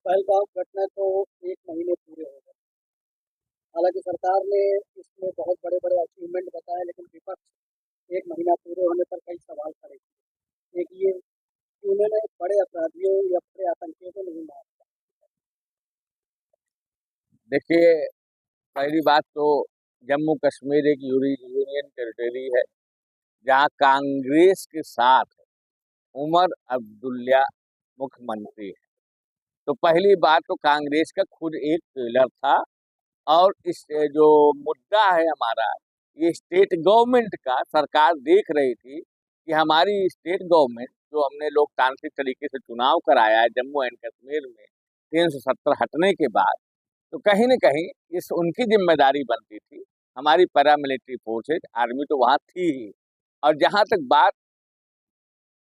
पहलगाम घटना को 1 महीने पूरे हो गए। हालांकि सरकार ने इसमें बहुत बड़े-बड़े अचीवमेंट बताए, लेकिन विपक्ष 1 महीना पूरे होने पर कई सवाल खड़े किए। एक ये कि उन्होंने बड़े अपराधियों या बड़े आतंकियों को नहीं मारा। देखिए, पहली बात तो जम्मू कश्मीर एक यूनियन टेरिटरी है जहाँ कांग्रेस के साथ उमर अब्दुल्ला मुख्यमंत्री है। तो पहली बात तो कांग्रेस का खुद एक पिलर था। और इस जो मुद्दा है हमारा, ये स्टेट गवर्नमेंट का, सरकार देख रही थी कि हमारी स्टेट गवर्नमेंट जो हमने लोकतांत्रिक तरीके से चुनाव कराया है जम्मू एंड कश्मीर में 370 हटने के बाद, तो कहीं न कहीं इस उनकी जिम्मेदारी बनती थी। हमारी पैरामिलिट्री फोर्सेज आर्मी तो वहाँ थी ही। और जहाँ तक बात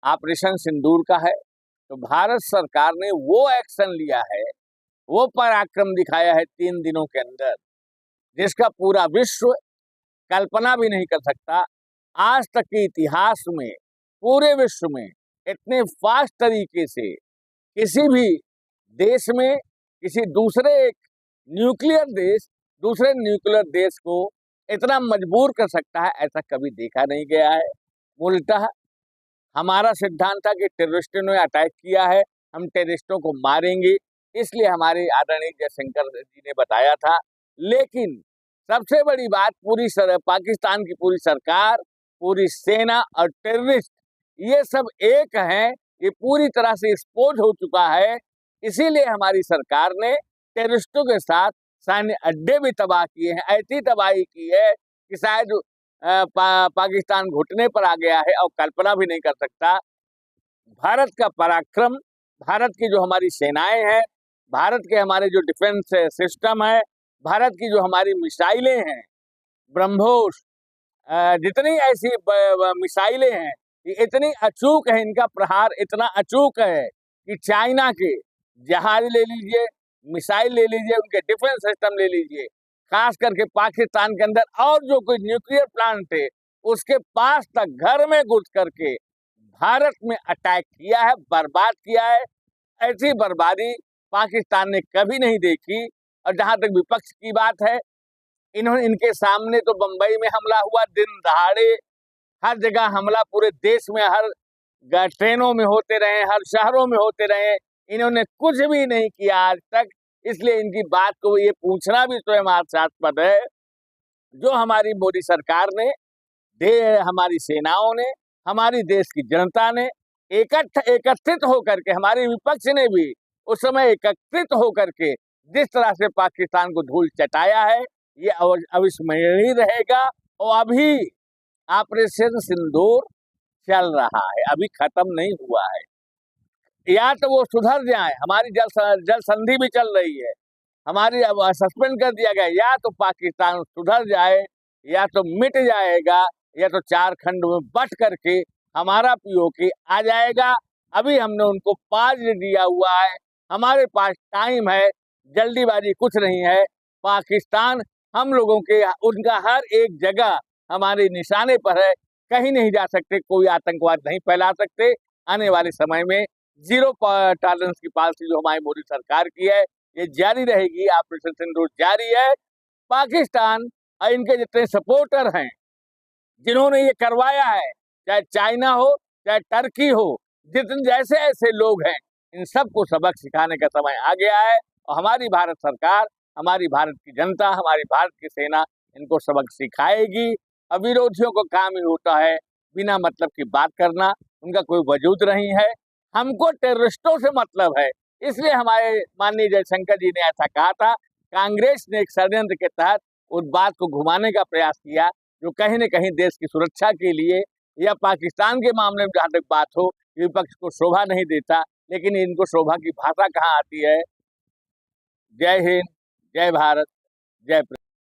ऑपरेशन सिंदूर का है, तो भारत सरकार ने वो एक्शन लिया है, वो पराक्रम दिखाया है 3 दिनों के अंदर, जिसका पूरा विश्व कल्पना भी नहीं कर सकता। आज तक के इतिहास में पूरे विश्व में इतने फास्ट तरीके से किसी भी देश में किसी दूसरे न्यूक्लियर देश को इतना मजबूर कर सकता है, ऐसा कभी देखा नहीं गया है। मूलतः हमारा सिद्धांत था कि टेररिस्टों ने अटैक किया है, हम टेररिस्टों को मारेंगे, इसलिए हमारे आदरणीय जयशंकर जी ने बताया था। लेकिन सबसे बड़ी बात, पाकिस्तान की पूरी सरकार, पूरी सेना और टेररिस्ट ये सब एक हैं, ये पूरी तरह से एक्सपोज हो चुका है। इसीलिए हमारी सरकार ने टेररिस्टों के साथ सैन्य अड्डे भी तबाह किए हैं। ऐसी तबाही की है कि शायद पाकिस्तान घुटने पर आ गया है और कल्पना भी नहीं कर सकता। भारत का पराक्रम, भारत की जो हमारी सेनाएं हैं, भारत के हमारे जो डिफेंस सिस्टम है, भारत की जो हमारी मिसाइलें हैं, ब्रह्मोस, जितनी ऐसी मिसाइलें हैं, ये इतनी अचूक है, इनका प्रहार इतना अचूक है कि चाइना के जहाज ले लीजिए, मिसाइल ले लीजिए, उनके डिफेंस सिस्टम ले लीजिए, खास करके पाकिस्तान के अंदर और जो कोई न्यूक्लियर प्लांट है उसके पास तक घर में घुस करके भारत में अटैक किया है, बर्बाद किया है। ऐसी बर्बादी पाकिस्तान ने कभी नहीं देखी। और जहां तक विपक्ष की बात है, इनके सामने तो बंबई में हमला हुआ, दिन दहाड़े हर जगह हमला, पूरे देश में हर ट्रेनों में होते रहे, हर शहरों में होते रहे, इन्होंने कुछ भी नहीं किया आज तक। इसलिए इनकी बात को ये पूछना भी स्वयं हास्यास्पद है। जो हमारी मोदी सरकार ने, हमारी सेनाओं ने, हमारी देश की जनता ने एकत्रित होकर के, हमारे विपक्ष ने भी उस समय एकत्रित होकर के जिस तरह से पाकिस्तान को धूल चटाया है, ये अविस्मरणीय रहेगा। और अभी ऑपरेशन सिंदूर चल रहा है, अभी खत्म नहीं हुआ है। या तो वो सुधर जाए, हमारी जल संधि भी चल रही है, हमारी सस्पेंड कर दिया गया, या तो पाकिस्तान सुधर जाए, या तो मिट जाएगा, या तो 4 खंड में बट करके हमारा पीओके आ जाएगा। अभी हमने उनको 5 दिया हुआ है, हमारे पास टाइम है, जल्दीबाजी कुछ नहीं है। पाकिस्तान हम लोगों के, उनका हर एक जगह हमारे निशाने पर है, कहीं नहीं जा सकते, कोई आतंकवाद नहीं फैला सकते। आने वाले समय में जीरो टॉलरेंस की पॉलिसी जो हमारी मोदी सरकार की है, ये जारी रहेगी। ऑपरेशन सिंदूर जारी है। पाकिस्तान और इनके जितने सपोर्टर हैं, जिन्होंने ये करवाया है, चाहे चाइना हो, चाहे टर्की हो, जितने जैसे ऐसे लोग हैं, इन सबको सबक सिखाने का समय आ गया है। और हमारी भारत सरकार, हमारी भारत की जनता, हमारी भारत की सेना इनको सबक सिखाएगी। और विरोधियों को काम ही होता है बिना मतलब की बात करना, उनका कोई वजूद नहीं है। हमको टेररिस्टों से मतलब है, इसलिए हमारे माननीय जयशंकर जी ने ऐसा कहा था। कांग्रेस ने एक षड्यंत्र के तहत उस बात को घुमाने का प्रयास किया, जो कहीं न कहीं देश की सुरक्षा के लिए या पाकिस्तान के मामले में जहाँ तक बात हो, विपक्ष को शोभा नहीं देता। लेकिन इनको शोभा की भाषा कहाँ आती है। जय हिंद, जय भारत, जय